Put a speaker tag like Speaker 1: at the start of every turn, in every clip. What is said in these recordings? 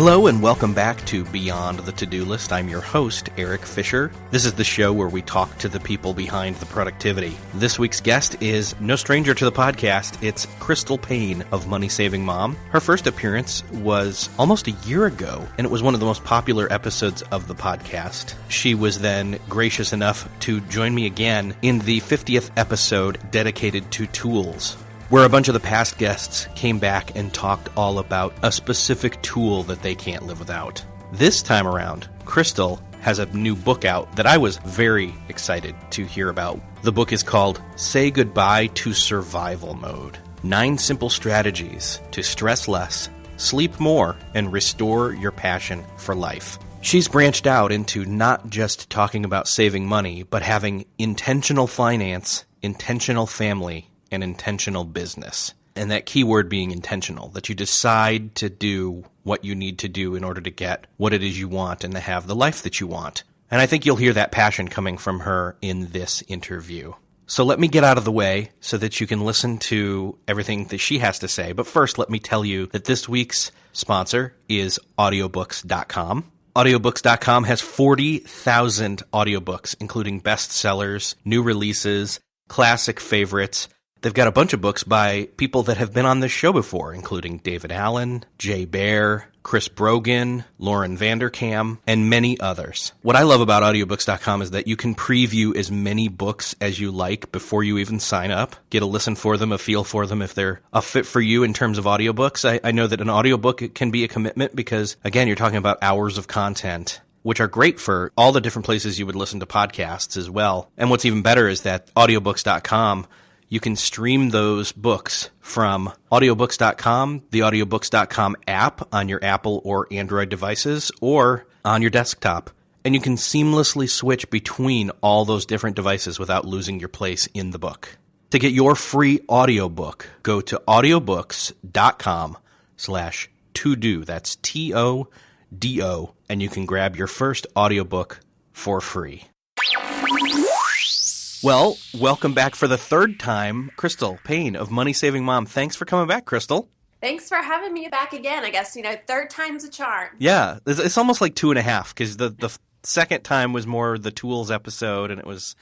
Speaker 1: Hello and welcome back to Beyond the To-Do List. I'm your host, Eric Fisher. This is the show where we talk to the people behind the productivity. This week's guest is no stranger to the podcast. It's Crystal Paine of Money Saving Mom. Her first appearance was almost a year ago, and it was one of the most popular episodes of the podcast. She was then gracious enough to join me again in the 50th episode dedicated to tools, where a bunch of the past guests came back and talked all about a specific tool that they can't live without. This time around, Crystal has a new book out that I was very excited to hear about. The book is called Say Goodbye to Survival Mode: 9 Simple Strategies to Stress Less, Sleep More, and Restore Your Passion for Life. She's branched out into not just talking about saving money, but having intentional finance, intentional family, and intentional business. And that key word being intentional, that you decide to do what you need to do in order to get what it is you want and to have the life that you want. And I think you'll hear that passion coming from her in this interview. So let me get out of the way so that you can listen to everything that she has to say. But first, let me tell you that this week's sponsor is audiobooks.com. Audiobooks.com has 40,000 audiobooks, including bestsellers, new releases, classic favorites. They've got a bunch of books by people that have been on this show before, including David Allen, Jay Baer, Chris Brogan, Lauren Vanderkam, and many others. What I love about audiobooks.com is that you can preview as many books as you like before you even sign up. Get a listen for them, a feel for them if they're a fit for you in terms of audiobooks. I know that an audiobook can be a commitment because, again, you're talking about hours of content, which are great for all the different places you would listen to podcasts as well. And what's even better is that audiobooks.com, you can stream those books from audiobooks.com, the audiobooks.com app on your Apple or Android devices, or on your desktop. And you can seamlessly switch between all those different devices without losing your place in the book. To get your free audiobook, go to audiobooks.com/todo. That's TODO. And you can grab your first audiobook for free. Well, welcome back for the third time, Crystal Paine of Money Saving Mom. Thanks for coming back, Crystal.
Speaker 2: Thanks for having me back again. I guess, third time's a charm.
Speaker 1: Yeah, it's almost like 2.5 because the second time was more the tools episode and it was,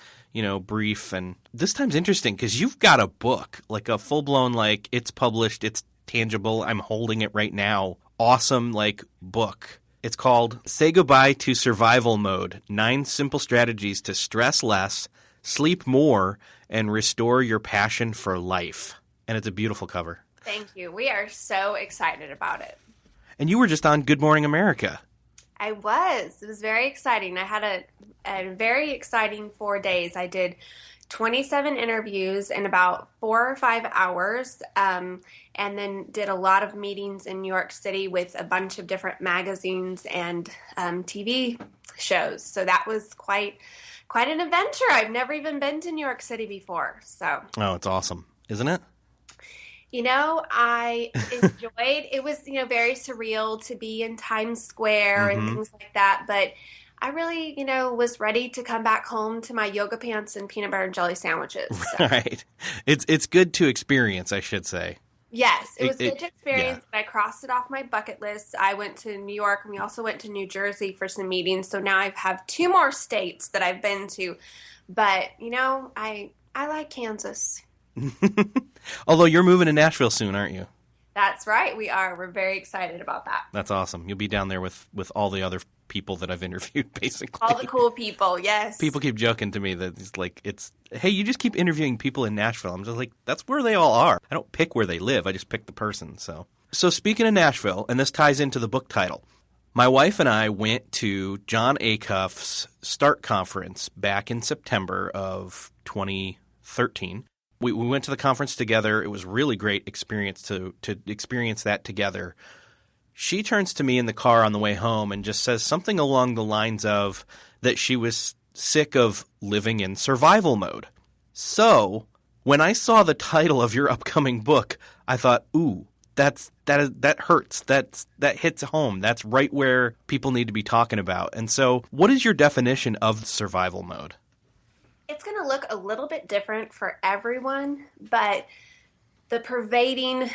Speaker 1: brief. And this time's interesting because you've got a book, like a full-blown, it's published, it's tangible, I'm holding it right now, awesome, book. It's called Say Goodbye to Survival Mode: 9 Simple Strategies to Stress Less, Sleep More, and Restore Your Passion for Life. And it's a beautiful cover.
Speaker 2: Thank you. We are so excited about it.
Speaker 1: And you were just on Good Morning America.
Speaker 2: I was. It was very exciting. I had a very exciting 4 days. I did 27 interviews in about 4 or 5 hours, and then did a lot of meetings in New York City with a bunch of different magazines and TV shows. So that was quite an adventure. I've never even been to New York City before. So. Oh,
Speaker 1: it's awesome, isn't it?
Speaker 2: I enjoyed, it was, very surreal to be in Times Square and things like that. But I really, was ready to come back home to my yoga pants and peanut butter and jelly sandwiches. So.
Speaker 1: Right. It's good to experience, I should say.
Speaker 2: Yes, it was good to experience. Yeah. I crossed it off my bucket list. I went to New York, and we also went to New Jersey for some meetings. So now I have 2 more states that I've been to. But, I like Kansas.
Speaker 1: Although you're moving to Nashville soon, aren't you?
Speaker 2: That's right. We are. We're very excited about that.
Speaker 1: That's awesome. You'll be down there with all the other people that I've interviewed, basically.
Speaker 2: All the cool people, yes.
Speaker 1: People keep joking to me that hey, you just keep interviewing people in Nashville. I'm just like, that's where they all are. I don't pick where they live. I just pick the person. So speaking of Nashville, and this ties into the book title, my wife and I went to John Acuff's START conference back in September of 2013. We went to the conference together. It was a really great experience to experience that together. She turns to me in the car on the way home and just says something along the lines of that she was sick of living in survival mode. So when I saw the title of your upcoming book, I thought, ooh, that hurts. That hits home. That's right where people need to be talking about. And so what is your definition of survival mode?
Speaker 2: It's going to look a little bit different for everyone, but the pervading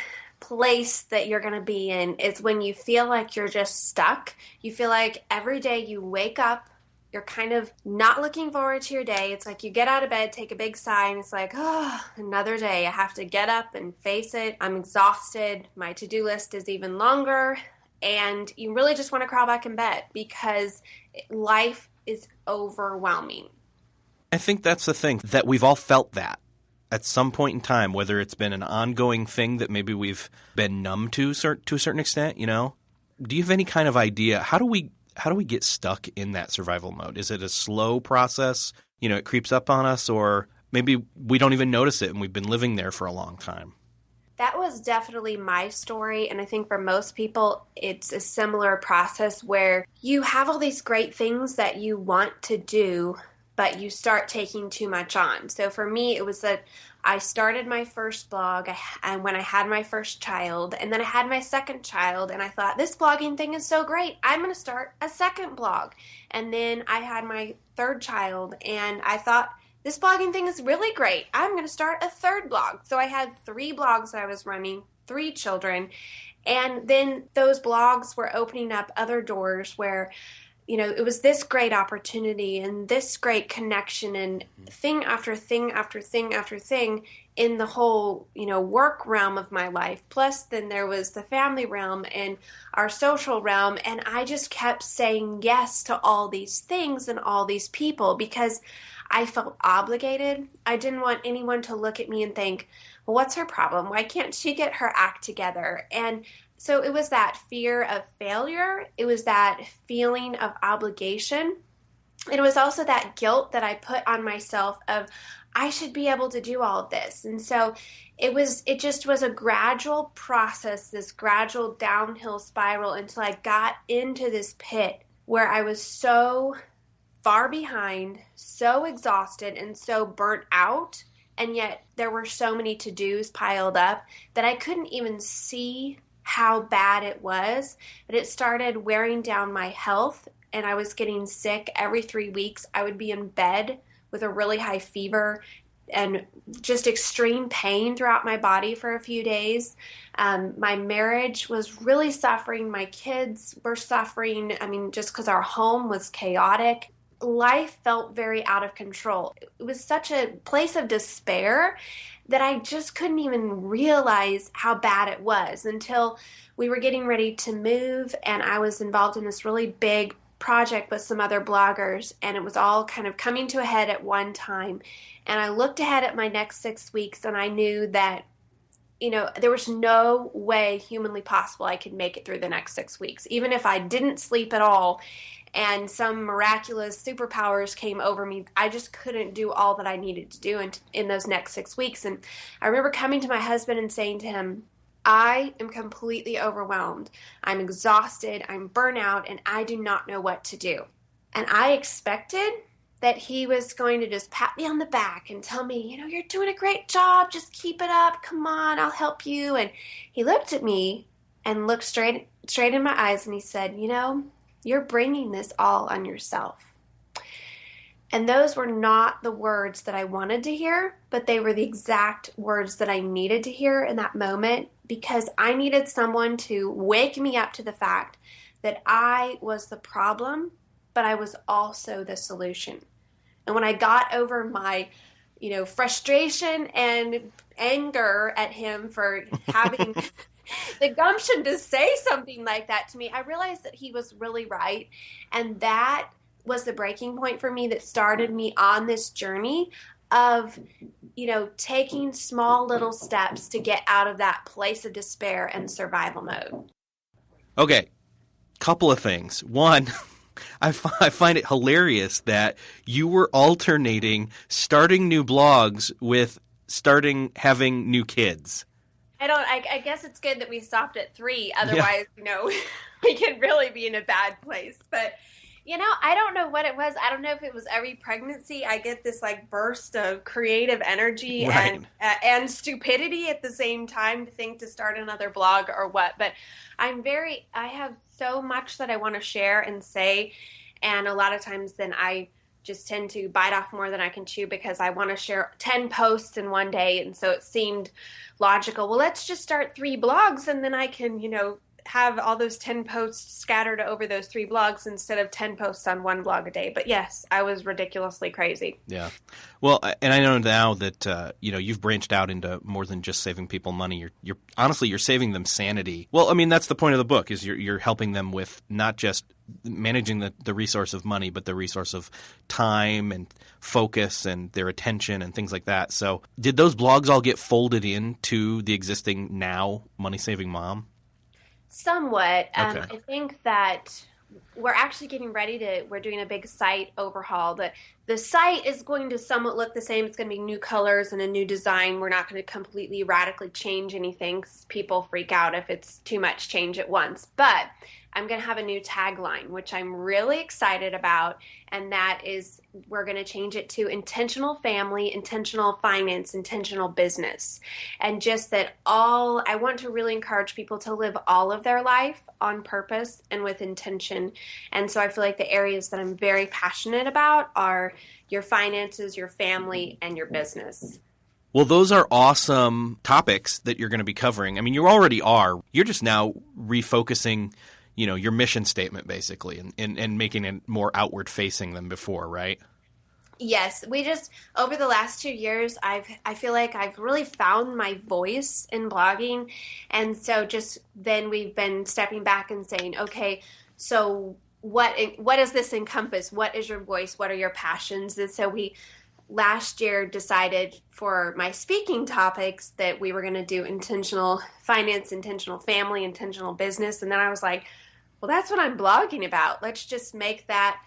Speaker 2: place that you're going to be in is when you feel like you're just stuck. You feel like every day you wake up, you're kind of not looking forward to your day. It's like you get out of bed, take a big sigh, and it's like, oh, another day. I have to get up and face it. I'm exhausted. My to-do list is even longer. And you really just want to crawl back in bed because life is overwhelming.
Speaker 1: I think that's the thing, that we've all felt that at some point in time, whether it's been an ongoing thing that maybe we've been numb to a certain extent, you know? Do you have any kind of idea? How do we get stuck in that survival mode? Is it a slow process? You know, it creeps up on us, or maybe we don't even notice it and we've been living there for a long time.
Speaker 2: That was definitely my story, and I think for most people, it's a similar process where you have all these great things that you want to do, but you start taking too much on. So for me, it was that I started my first blog and when I had my first child, and then I had my second child, and I thought, this blogging thing is so great. I'm going to start a second blog. And then I had my third child, and I thought, this blogging thing is really great. I'm going to start a third blog. So I had 3 blogs that I was running, 3 children, and then those blogs were opening up other doors where it was this great opportunity and this great connection and thing after thing after thing after thing in the whole, work realm of my life. Plus, then there was the family realm and our social realm. And I just kept saying yes to all these things and all these people because I felt obligated. I didn't want anyone to look at me and think, well, what's her problem? Why can't she get her act together? And so it was that fear of failure. It was that feeling of obligation. It was also that guilt that I put on myself of, I should be able to do all of this. And so it just was a gradual process, this gradual downhill spiral until I got into this pit where I was so far behind, so exhausted, and so burnt out. And yet there were so many to-dos piled up that I couldn't even see how bad it was, but it started wearing down my health, and I was getting sick every 3 weeks. I would be in bed with a really high fever and just extreme pain throughout my body for a few days. My marriage was really suffering. My kids were suffering. Just because our home was chaotic. Life felt very out of control. It was such a place of despair that I just couldn't even realize how bad it was until we were getting ready to move, and I was involved in this really big project with some other bloggers, and it was all kind of coming to a head at one time. And I looked ahead at my next 6 weeks, and I knew that there was no way humanly possible I could make it through the next 6 weeks, even if I didn't sleep at all and some miraculous superpowers came over me. I just couldn't do all that I needed to do in those next 6 weeks. And I remember coming to my husband and saying to him, I am completely overwhelmed. I'm exhausted. I'm burnt out, and I do not know what to do. And I expected that he was going to just pat me on the back and tell me, you're doing a great job. Just keep it up. Come on, I'll help you. And he looked at me and looked straight in my eyes, and he said, you're bringing this all on yourself. And those were not the words that I wanted to hear, but they were the exact words that I needed to hear in that moment, because I needed someone to wake me up to the fact that I was the problem, but I was also the solution. And when I got over my, frustration and anger at him for having the gumption to say something like that to me, I realized that he was really right. And that was the breaking point for me that started me on this journey of, taking small little steps to get out of that place of despair and survival mode.
Speaker 1: Okay, couple of things. One, I find it hilarious that you were alternating starting new blogs with having new kids.
Speaker 2: I guess it's good that we stopped at 3. Otherwise, we could really be in a bad place. But, I don't know what it was. I don't know if it was every pregnancy I get this burst of creative energy
Speaker 1: right.
Speaker 2: and stupidity at the same time to think to start another blog or what. But I have so much that I want to share and say. And a lot of times then I just tend to bite off more than I can chew because I want to share 10 posts in one day. And so it seemed logical. Well, let's just start 3 blogs and then I can, have all those 10 posts scattered over those 3 blogs instead of 10 posts on one blog a day. But yes, I was ridiculously crazy.
Speaker 1: Yeah. Well, and I know now that, you've branched out into more than just saving people money. You're honestly, you're saving them sanity. Well, I mean, that's the point of the book is you're helping them with not just managing the resource of money, but the resource of time and focus and their attention and things like that. So did those blogs all get folded into the existing now Money Saving Mom?
Speaker 2: Somewhat.
Speaker 1: Okay.
Speaker 2: I think that we're actually getting ready we're doing a big site overhaul. The site is going to somewhat look the same. It's going to be new colors and a new design. We're not going to completely radically change anything. People freak out if it's too much change at once. But I'm going to have a new tagline, which I'm really excited about. And that is, we're going to change it to intentional family, intentional finance, intentional business. And just that I want to really encourage people to live all of their life on purpose and with intention. And so I feel like the areas that I'm very passionate about are your finances, your family, and your business.
Speaker 1: Well, those are awesome topics that you're going to be covering. I mean, you already are. You're just now refocusing your mission statement basically and making it more outward facing than before, right?
Speaker 2: Yes, we just over the last 2 years, I feel like I've really found my voice in blogging, and so just then we've been stepping back and saying, okay, so what does this encompass? What is your voice? What are your passions? And so we last year decided for my speaking topics that we were going to do intentional finance, intentional family, intentional business, and then I was like, well, that's what I'm blogging about. Let's just make that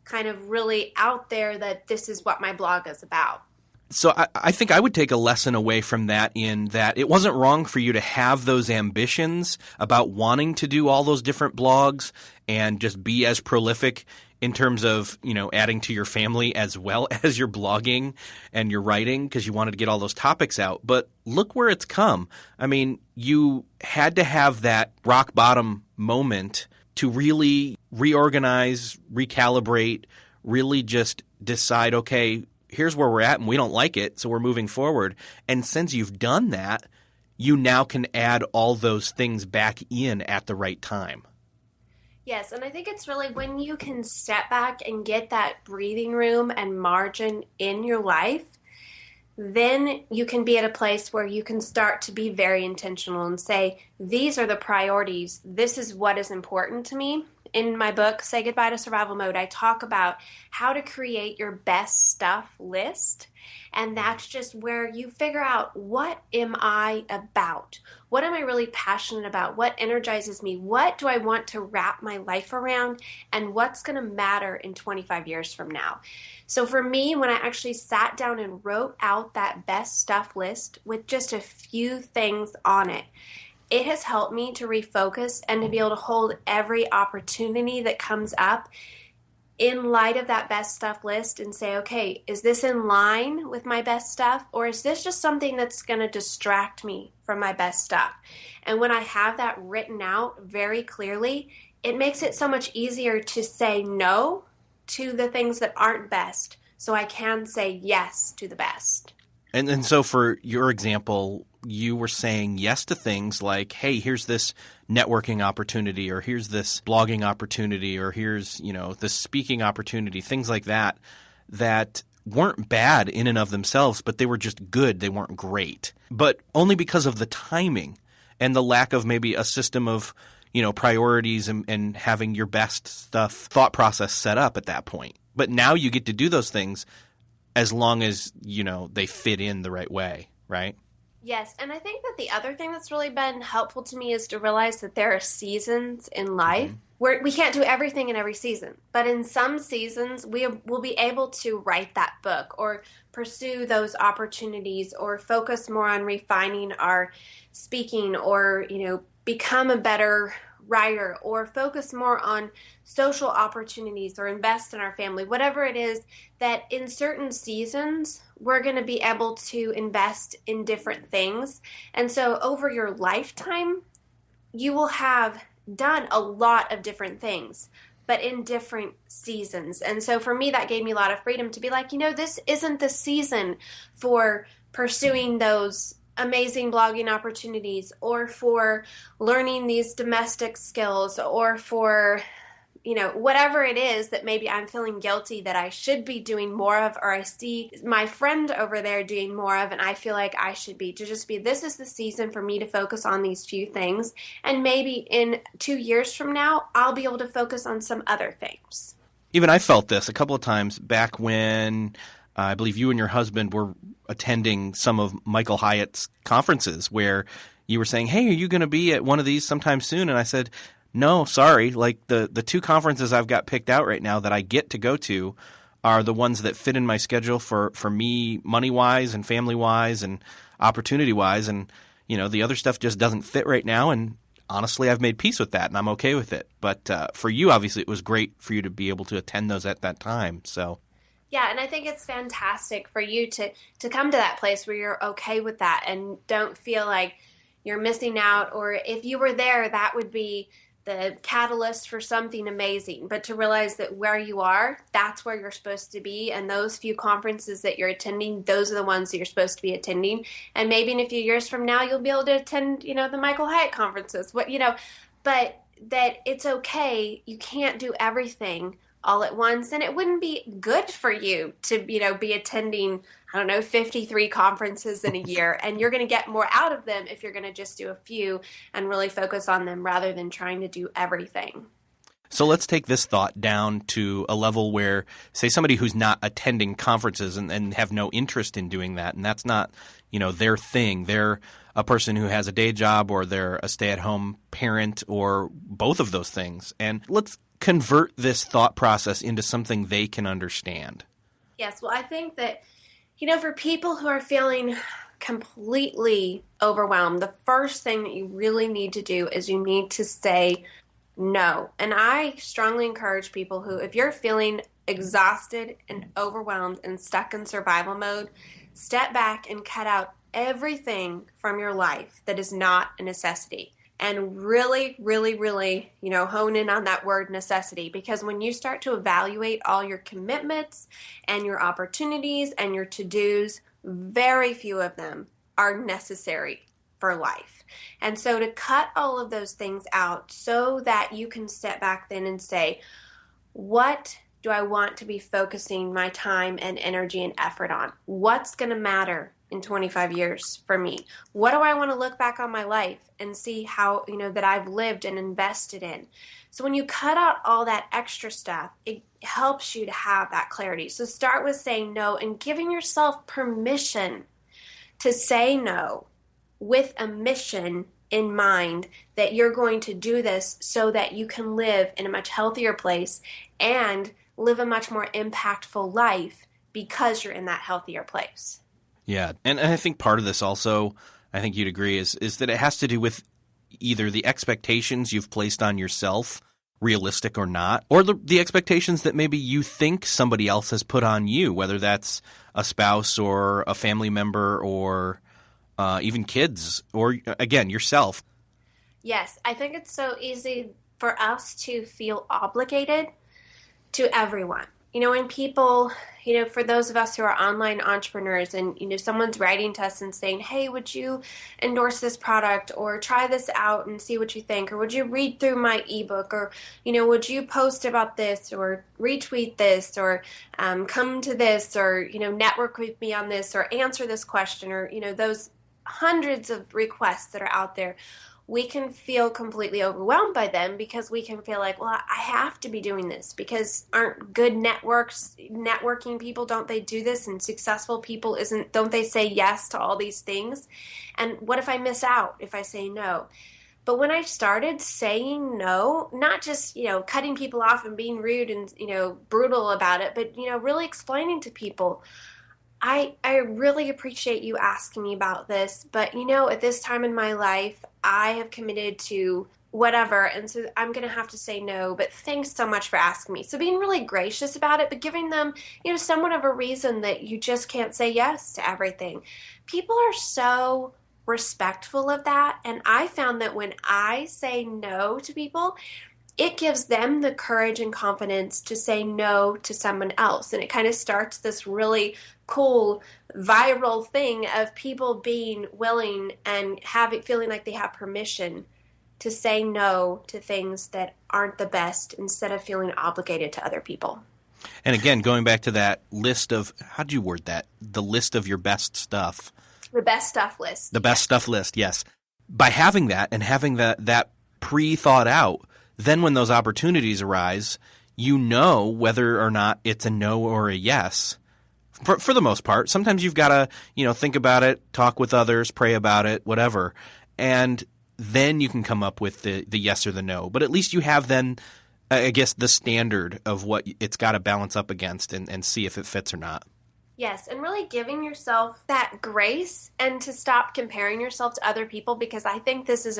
Speaker 2: kind of really out there that this is what my blog is about.
Speaker 1: So I think I would take a lesson away from that in that it wasn't wrong for you to have those ambitions about wanting to do all those different blogs and just be as prolific in terms of, adding to your family as well as your blogging and your writing because you wanted to get all those topics out. But look where it's come. I mean, you had to have that rock bottom moment to really reorganize, recalibrate, really just decide, okay, here's where we're at and we don't like it, so we're moving forward. And since you've done that, you now can add all those things back in at the right time.
Speaker 2: Yes, and I think it's really when you can step back and get that breathing room and margin in your life, then you can be at a place where you can start to be very intentional and say, these are the priorities. This is what is important to me. In my book, Say Goodbye to Survival Mode, I talk about how to create your best stuff list. And that's just where you figure out, what am I about? What am I really passionate about? What energizes me? What do I want to wrap my life around? And what's going to matter in 25 years from now? So for me, when I actually sat down and wrote out that best stuff list with just a few things on it, it has helped me to refocus and to be able to hold every opportunity that comes up in light of that best stuff list and say, okay, is this in line with my best stuff, or is this just something that's going to distract me from my best stuff? And when I have that written out very clearly, it makes it so much easier to say no to the things that aren't best, so I can say yes to the best.
Speaker 1: And so for your example, you were saying yes to things like, hey, here's this networking opportunity, or here's this blogging opportunity, or here's, this speaking opportunity, things like that, that weren't bad in and of themselves, but they were just good. They weren't great. But only because of the timing and the lack of maybe a system of, priorities and having your best thought process set up at that point. But now you get to do those things as long as, they fit in the right way, right?
Speaker 2: Yes, and I think that the other thing that's really been helpful to me is to realize that there are seasons in life where we can't do everything in every season. But in some seasons, we will be able to write that book or pursue those opportunities or focus more on refining our speaking or, become a better writer or focus more on social opportunities or invest in our family, whatever it is, that in certain seasons we're going to be able to invest in different things. And so over your lifetime, you will have done a lot of different things. but in different seasons. And so for me, that gave me a lot of freedom to be like, this isn't the season for pursuing those amazing blogging opportunities or for learning these domestic skills or for whatever it is that maybe I'm feeling guilty that I should be doing more of, or I see my friend over there doing more of, and I feel like I should be, to just be, this is the season for me to focus on these few things. And maybe in 2 years from now, I'll be able to focus on some other things.
Speaker 1: Even I felt this a couple of times back when I believe you and your husband were attending some of Michael Hyatt's conferences where you were saying, hey, are you going to be at one of these sometime soon? And I said, no, sorry. Like the two conferences I've got picked out right now that I get to go to are the ones that fit in my schedule for me money-wise and family-wise and opportunity-wise. And, the other stuff just doesn't fit right now. And honestly, I've made peace with that and I'm okay with it. But for you, obviously, it was great for you to be able to attend those at that time. So.
Speaker 2: Yeah, and I think it's fantastic for you to come to that place where you're okay with that and don't feel like you're missing out, or if you were there, that would be the catalyst for something amazing. But to realize that where you are, that's where you're supposed to be, and those few conferences that you're attending, those are the ones that you're supposed to be attending. And maybe in a few years from now, you'll be able to attend, the Michael Hyatt conferences. But that it's okay. You can't do everything all at once, and it wouldn't be good for you to be attending 53 conferences in a year, and you're going to get more out of them if you're going to just do a few and really focus on them rather than trying to do everything.
Speaker 1: So let's take this thought down to a level where, say, somebody who's not attending conferences and have no interest in doing that, and that's not their thing. They're a person who has a day job, or they're a stay-at-home parent, or both of those things. And let's convert this thought process into something they can understand.
Speaker 2: Yes, well, I think that, for people who are feeling completely overwhelmed, the first thing that you really need to do is you need to say no. And I strongly encourage people who, if you're feeling exhausted and overwhelmed and stuck in survival mode, step back and cut out everything from your life that is not a necessity. And really, really, really, hone in on that word necessity, because when you start to evaluate all your commitments and your opportunities and your to-dos, very few of them are necessary for life. And so to cut all of those things out so that you can step back then and say, what do I want to be focusing my time and energy and effort on? What's going to matter in 25 years for me? What do I want to look back on my life and see how, that I've lived and invested in? So when you cut out all that extra stuff, it helps you to have that clarity. So start with saying no and giving yourself permission to say no with a mission in mind, that you're going to do this so that you can live in a much healthier place and live a much more impactful life because you're in that healthier place.
Speaker 1: Yeah, and I think part of this also, I think you'd agree, is that it has to do with either the expectations you've placed on yourself, realistic or not, or the expectations that maybe you think somebody else has put on you, whether that's a spouse or a family member or even kids, or, again, yourself.
Speaker 2: Yes, I think it's so easy for us to feel obligated to everyone. When people, for those of us who are online entrepreneurs and, someone's writing to us and saying, hey, would you endorse this product or try this out and see what you think? Or would you read through my ebook? Or, would you post about this or retweet this or come to this or, network with me on this or answer this question or, those hundreds of requests that are out there. We can feel completely overwhelmed by them because we can feel like, well, I have to be doing this because aren't good networking people, don't they do this? And successful people don't they say yes to all these things? And what if I miss out if I say no? But when I started saying no, not just, cutting people off and being rude and, brutal about it, but, really explaining to people, I really appreciate you asking me about this, but at this time in my life, I have committed to whatever, and so I'm going to have to say no, but thanks so much for asking me. So being really gracious about it, but giving them, somewhat of a reason that you just can't say yes to everything. People are so respectful of that, and I found that when I say no to people, it gives them the courage and confidence to say no to someone else. And it kind of starts this really cool viral thing of people being willing and feeling like they have permission to say no to things that aren't the best instead of feeling obligated to other people.
Speaker 1: And again, going back to that list of, how'd you word that? The list of your best stuff.
Speaker 2: The best stuff list.
Speaker 1: The best stuff list, yes. By having that and having that pre-thought out, then when those opportunities arise, you know whether or not it's a no or a yes. For the most part, sometimes you've got to, think about it, talk with others, pray about it, whatever. And then you can come up with the yes or the no. But at least you have then, I guess, the standard of what it's got to balance up against and see if it fits or not.
Speaker 2: Yes, and really giving yourself that grace and to stop comparing yourself to other people, because I think this is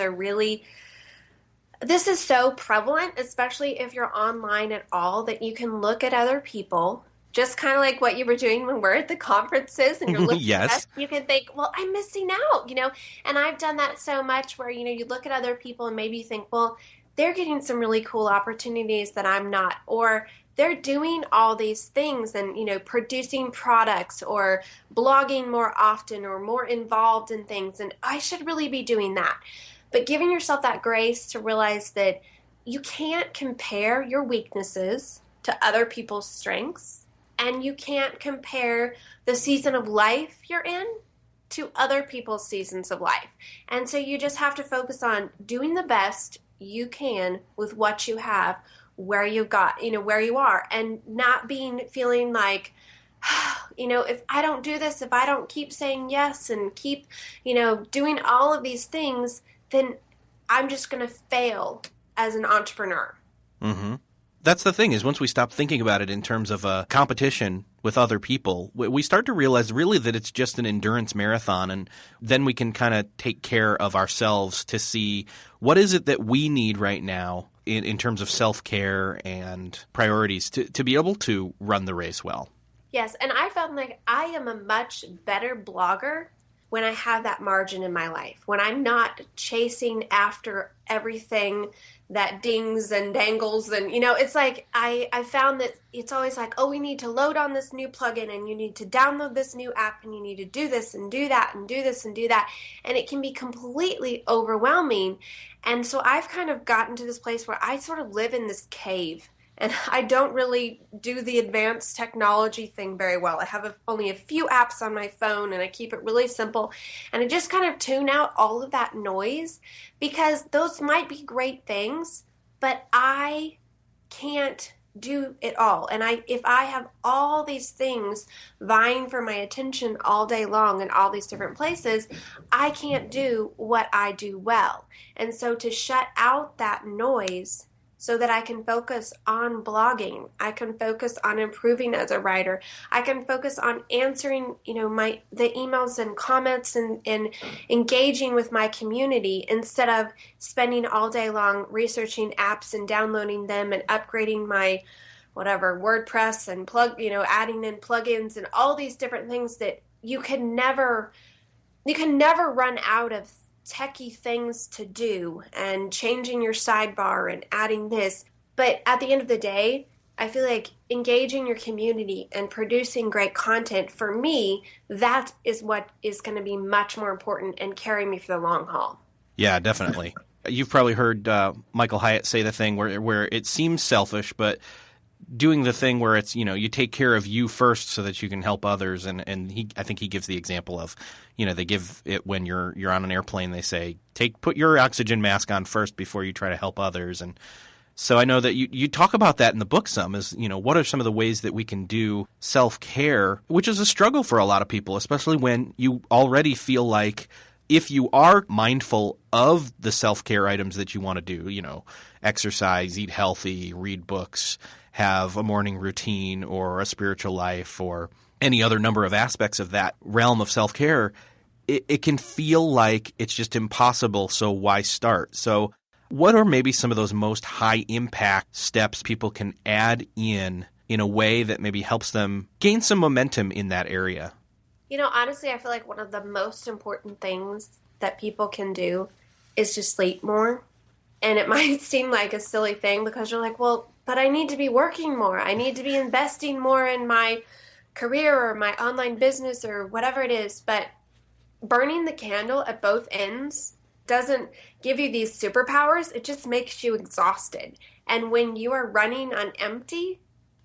Speaker 2: so prevalent, especially if you're online at all, that you can look at other people, just kind of like what you were doing when we're at the conferences and you're looking
Speaker 1: yes.
Speaker 2: at us, you can think, well, I'm missing out, and I've done that so much where, you look at other people and maybe you think, well, they're getting some really cool opportunities that I'm not, or they're doing all these things and, producing products or blogging more often or more involved in things. And I should really be doing that. But giving yourself that grace to realize that you can't compare your weaknesses to other people's strengths. And you can't compare the season of life you're in to other people's seasons of life. And so you just have to focus on doing the best you can with what you have, where you are, and not feeling like, if I don't do this, if I don't keep saying yes and keep, doing all of these things, then I'm just going to fail as an entrepreneur.
Speaker 1: Mm-hmm. That's the thing, is once we stop thinking about it in terms of a competition with other people, we start to realize really that it's just an endurance marathon, and then we can kind of take care of ourselves to see what is it that we need right now in terms of self-care and priorities to be able to run the race well.
Speaker 2: Yes, and I felt like I am a much better blogger when I have that margin in my life, when I'm not chasing after everything that dings and dangles. And, it's like I found that it's always like, oh, we need to load on this new plugin and you need to download this new app and you need to do this and do that and do this and do that. And it can be completely overwhelming. And so I've kind of gotten to this place where I sort of live in this cave. And I don't really do the advanced technology thing very well. I have only a few apps on my phone and I keep it really simple. And I just kind of tune out all of that noise, because those might be great things, but I can't do it all. And if I have all these things vying for my attention all day long in all these different places, I can't do what I do well. And so to shut out that noise so that I can focus on blogging, I can focus on improving as a writer, I can focus on answering, the emails and comments and engaging with my community, instead of spending all day long researching apps and downloading them and upgrading my WordPress and adding in plugins and all these different things that you can never run out of techie things to do, and changing your sidebar and adding this. But at the end of the day, I feel like engaging your community and producing great content, for me, that is what is going to be much more important and carry me for the long haul.
Speaker 1: Yeah, definitely. You've probably heard Michael Hyatt say the thing where it seems selfish, but doing the thing where it's, you take care of you first so that you can help others. And I think he gives the example of, they give it when you're on an airplane, they say, put your oxygen mask on first before you try to help others. And so I know that you talk about that in the book some, is, what are some of the ways that we can do self-care, which is a struggle for a lot of people, especially when you already feel like, if you are mindful of the self-care items that you want to do, exercise, eat healthy, read books, have a morning routine or a spiritual life or any other number of aspects of that realm of self-care, it can feel like it's just impossible, so why start? So what are maybe some of those most high-impact steps people can add in a way that maybe helps them gain some momentum in that area?
Speaker 2: Honestly, I feel like one of the most important things that people can do is to sleep more. And it might seem like a silly thing because you're like, well, but I need to be working more. I need to be investing more in my career or my online business or whatever it is. But burning the candle at both ends doesn't give you these superpowers. It just makes you exhausted. And when you are running on empty,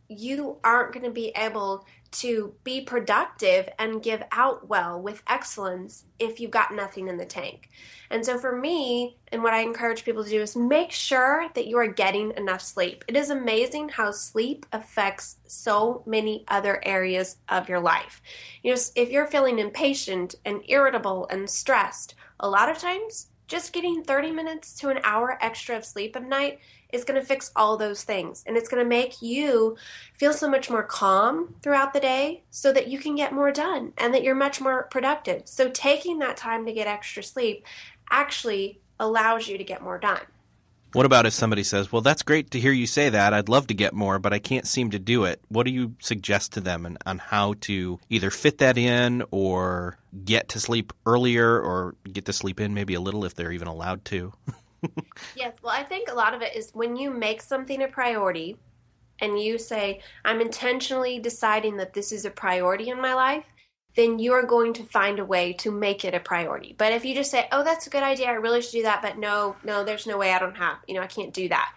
Speaker 2: you aren't going to be able to be productive and give out well with excellence if you've got nothing in the tank. And so for me, and what I encourage people to do is make sure that you are getting enough sleep. It is amazing how sleep affects so many other areas of your life. You know, if you're feeling impatient and irritable and stressed, a lot of times just getting 30 minutes to an hour extra of sleep at night is going to fix all those things. And it's going to make you feel so much more calm throughout the day so that you can get more done and that you're much more productive. So taking that time to get extra sleep actually allows you to get more done.
Speaker 1: What about if somebody says, well, that's great to hear you say that. I'd love to get more, but I can't seem to do it. What do you suggest to them on how to either fit that in or get to sleep earlier or get to sleep in maybe a little if they're even allowed to?
Speaker 2: Yes, well, I think a lot of it is when you make something a priority and you say, I'm intentionally deciding that this is a priority in my life, then you are going to find a way to make it a priority. But if you just say, oh, that's a good idea, I really should do that, but no, there's no way, I can't do that,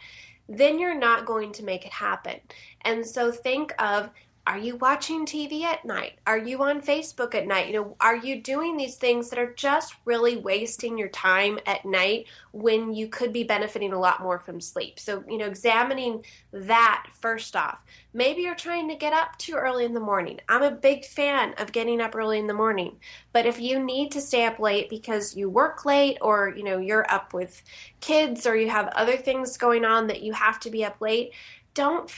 Speaker 2: then you're not going to make it happen. And so think of, are you watching TV at night? Are you on Facebook at night? Are you doing these things that are just really wasting your time at night when you could be benefiting a lot more from sleep? So, examining that first off. Maybe you're trying to get up too early in the morning. I'm a big fan of getting up early in the morning. But if you need to stay up late because you work late or, you're up with kids or you have other things going on that you have to be up late, don't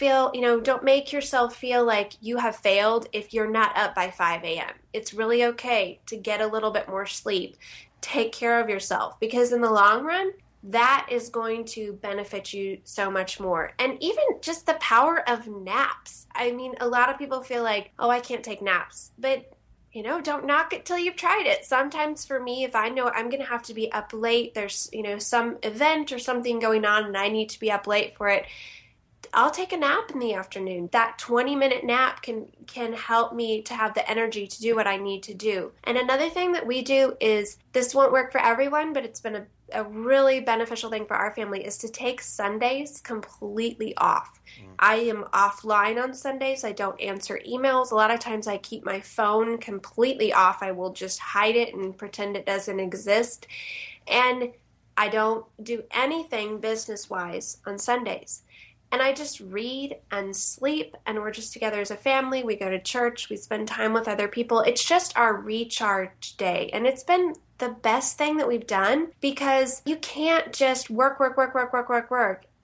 Speaker 2: make yourself feel like you have failed if you're not up by 5 a.m. It's really okay to get a little bit more sleep. Take care of yourself because in the long run, that is going to benefit you so much more. And even just the power of naps. I mean, a lot of people feel like, oh, I can't take naps. But don't knock it till you've tried it. Sometimes for me, if I know I'm going to have to be up late, there's, some event or something going on and I need to be up late for it, I'll take a nap in the afternoon. That 20-minute nap can help me to have the energy to do what I need to do. And another thing that we do is, this won't work for everyone, but it's been a really beneficial thing for our family, is to take Sundays completely off. I am offline on Sundays. I don't answer emails. A lot of times I keep my phone completely off. I will just hide it and pretend it doesn't exist. And I don't do anything business-wise on Sundays. And I just read and sleep, and we're just together as a family. We go to church. We spend time with other people. It's just our recharge day. And it's been the best thing that we've done because you can't just work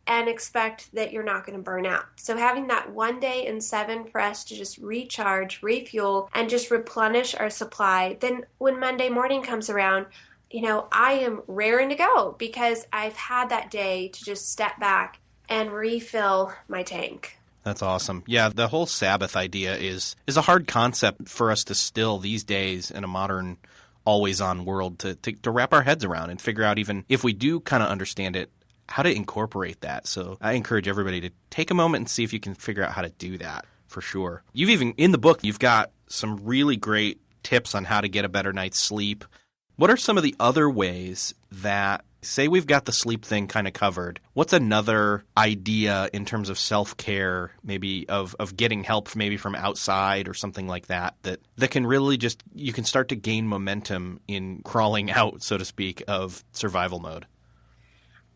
Speaker 2: and expect that you're not going to burn out. So having that one day in 7 for us to just recharge, refuel, and just replenish our supply, then when Monday morning comes around, I am raring to go because I've had that day to just step back and refill my tank.
Speaker 1: That's awesome. Yeah, the whole Sabbath idea is a hard concept for us to still these days in a modern, always-on world to wrap our heads around and figure out, even if we do kind of understand it, how to incorporate that. So I encourage everybody to take a moment and see if you can figure out how to do that for sure. You've even, in the book, you've got some really great tips on how to get a better night's sleep. What are some of the other ways that, say we've got the sleep thing kind of covered, what's another idea in terms of self-care, maybe of getting help maybe from outside or something like that can really just, you can start to gain momentum in crawling out, so to speak, of survival mode?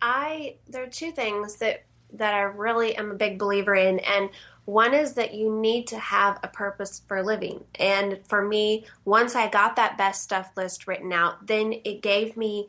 Speaker 2: There are two things that I really am a big believer in, and one is that you need to have a purpose for living. And for me, once I got that best stuff list written out, then it gave me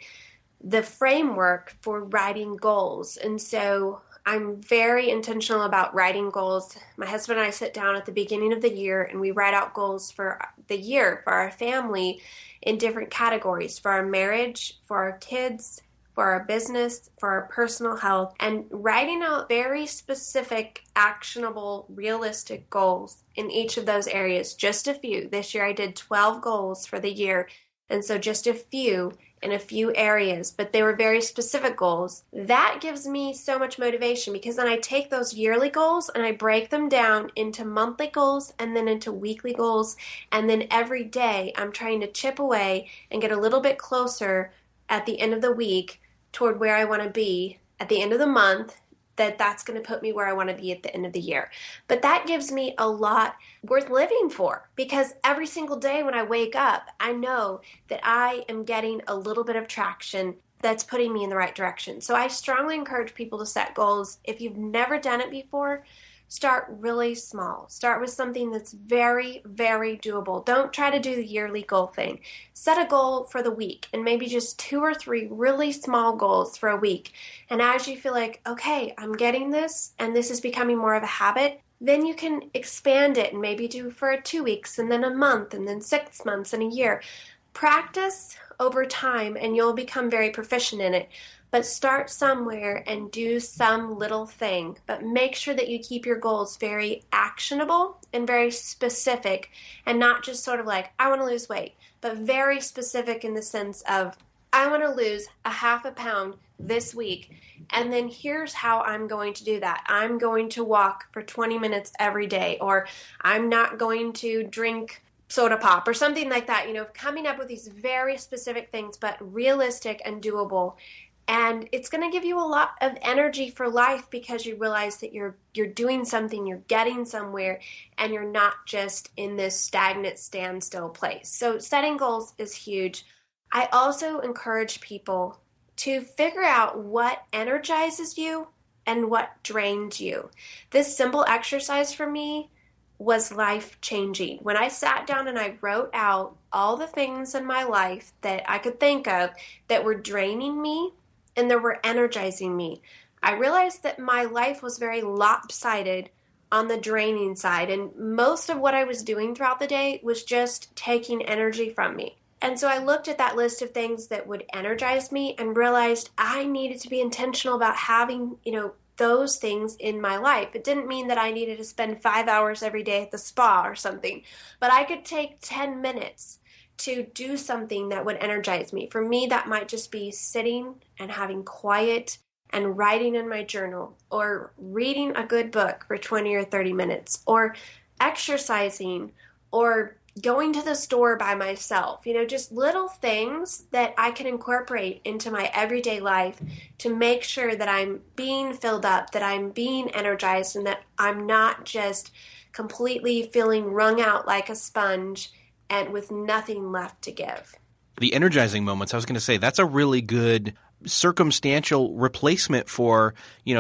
Speaker 2: the framework for writing goals. And so I'm very intentional about writing goals. My husband and I sit down at the beginning of the year and we write out goals for the year, for our family in different categories, for our marriage, for our kids, for our business, for our personal health, and writing out very specific, actionable, realistic goals in each of those areas. Just a few. This year I did 12 goals for the year. And so just a few in a few areas, but they were very specific goals. That gives me so much motivation because then I take those yearly goals and I break them down into monthly goals and then into weekly goals. And then every day I'm trying to chip away and get a little bit closer at the end of the week toward where I want to be at the end of the month. That's going to put me where I want to be at the end of the year. But that gives me a lot worth living for because every single day when I wake up, I know that I am getting a little bit of traction that's putting me in the right direction. So I strongly encourage people to set goals. If you've never done it before, start really small. Start with something that's very, very doable. Don't try to do the yearly goal thing. Set a goal for the week and maybe just 2 or 3 really small goals for a week. And as you feel like, okay, I'm getting this and this is becoming more of a habit, then you can expand it and maybe do for 2 weeks and then a month and then 6 months and a year. Practice over time and you'll become very proficient in it. But start somewhere and do some little thing. But make sure that you keep your goals very actionable and very specific and not just sort of like, I want to lose weight, but very specific in the sense of, I want to lose a half a pound this week. And then here's how I'm going to do that. I'm going to walk for 20 minutes every day, or I'm not going to drink soda pop or something like that. Coming up with these very specific things, but realistic and doable. And it's going to give you a lot of energy for life because you realize that you're doing something, you're getting somewhere, and you're not just in this stagnant standstill place. So setting goals is huge. I also encourage people to figure out what energizes you and what drains you. This simple exercise for me was life-changing. When I sat down and I wrote out all the things in my life that I could think of that were draining me and that were energizing me, I realized that my life was very lopsided on the draining side, and most of what I was doing throughout the day was just taking energy from me. And so I looked at that list of things that would energize me and realized I needed to be intentional about having, those things in my life. It didn't mean that I needed to spend 5 hours every day at the spa or something, but I could take 10 minutes to do something that would energize me. For me, that might just be sitting and having quiet and writing in my journal, or reading a good book for 20 or 30 minutes, or exercising, or going to the store by myself. Just little things that I can incorporate into my everyday life to make sure that I'm being filled up, that I'm being energized, and that I'm not just completely feeling wrung out like a sponge and with nothing left to give.
Speaker 1: The energizing moments, I was going to say, that's a really good circumstantial replacement for,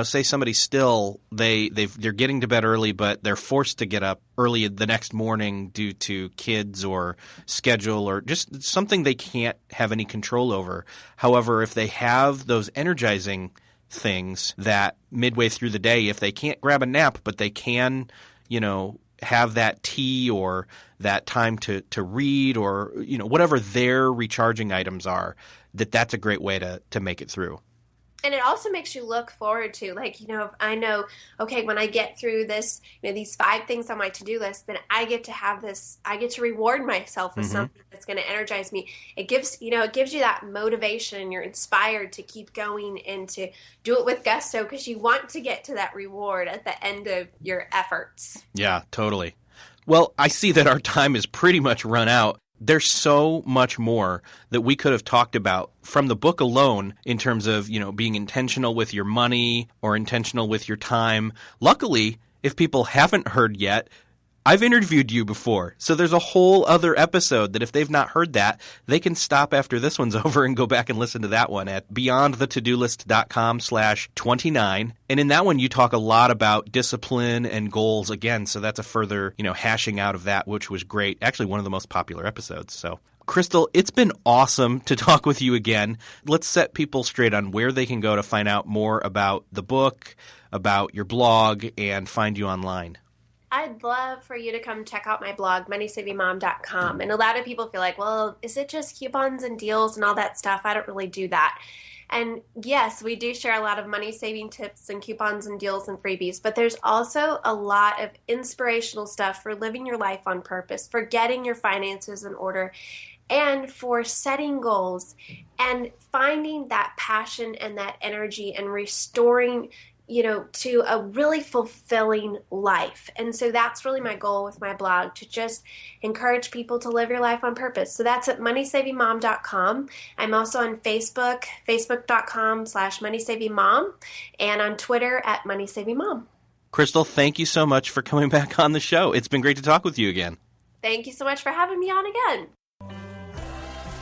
Speaker 1: say somebody's still, they're getting to bed early, but they're forced to get up early the next morning due to kids or schedule or just something they can't have any control over. However, if they have those energizing things that midway through the day, if they can't grab a nap, but they can, have that tea or that time to read or, whatever their recharging items are, that's a great way to make it through.
Speaker 2: And it also makes you look forward to, if I know, okay, when I get through this, these 5 things on my to-do list, then I get to have this, I get to reward myself with something that's going to energize me. It gives you that motivation, and you're inspired to keep going and to do it with gusto because you want to get to that reward at the end of your efforts.
Speaker 1: Yeah, totally. Well, I see that our time is pretty much run out. There's so much more that we could have talked about from the book alone in terms of, being intentional with your money or intentional with your time. Luckily, if people haven't heard yet, I've interviewed you before. So there's a whole other episode that if they've not heard that, they can stop after this one's over and go back and listen to that one at beyondthetodolist.com/29. And in that one, you talk a lot about discipline and goals again. So that's a further, hashing out of that, which was great. Actually, one of the most popular episodes. So Crystal, it's been awesome to talk with you again. Let's set people straight on where they can go to find out more about the book, about your blog, and find you online.
Speaker 2: I'd love for you to come check out my blog, moneysavingmom.com. And a lot of people feel like, well, is it just coupons and deals and all that stuff? I don't really do that. And yes, we do share a lot of money-saving tips and coupons and deals and freebies, but there's also a lot of inspirational stuff for living your life on purpose, for getting your finances in order, and for setting goals and finding that passion and that energy and restoring, to a really fulfilling life. And so that's really my goal with my blog, to just encourage people to live your life on purpose. So that's at moneysavingmom.com. I'm also on Facebook, facebook.com/moneysavingmom, and on Twitter at moneysavingmom.
Speaker 1: Crystal, thank you so much for coming back on the show. It's been great to talk with you again.
Speaker 2: Thank you so much for having me on again.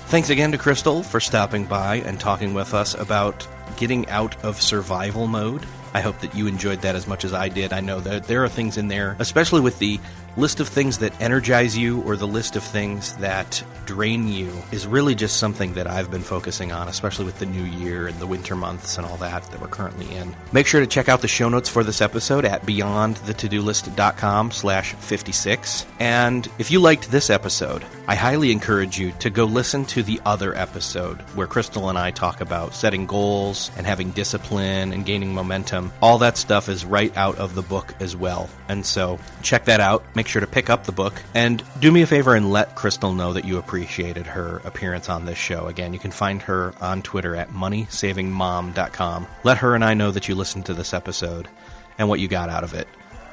Speaker 1: Thanks again to Crystal for stopping by and talking with us about getting out of survival mode. I hope that you enjoyed that as much as I did. I know that there are things in there, especially with the list of things that energize you or the list of things that drain you, is really just something that I've been focusing on, especially with the new year and the winter months and all that we're currently in. Make sure to check out the show notes for this episode at beyondthetodolist.com/56. And if you liked this episode, I highly encourage you to go listen to the other episode where Crystal and I talk about setting goals and having discipline and gaining momentum. All that stuff is right out of the book as well. And so check that out. Make sure to pick up the book, and do me a favor and let Crystal know that you appreciated her appearance on this show. Again, you can find her on Twitter at moneysavingmom.com. Let her and I know that you listened to this episode and what you got out of it.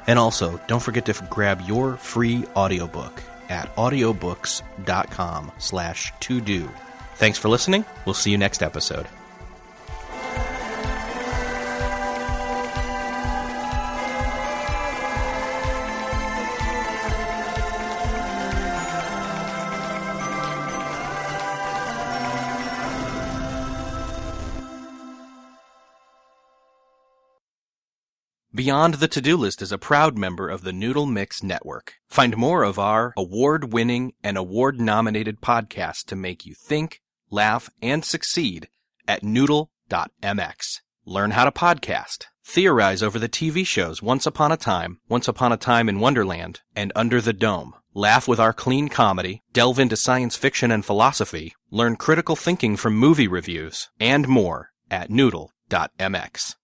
Speaker 1: And also, don't forget to grab your free audiobook at audiobooks.com/to-do. Thanks for listening. We'll see you next episode. Beyond the To-Do List is a proud member of the Noodle.mx Network. Find more of our award-winning and award-nominated podcasts to make you think, laugh, and succeed at Noodle.mx. Learn how to podcast. Theorize over the TV shows Once Upon a Time in Wonderland, and Under the Dome. Laugh with our clean comedy. Delve into science fiction and philosophy. Learn critical thinking from movie reviews. And more at Noodle.mx.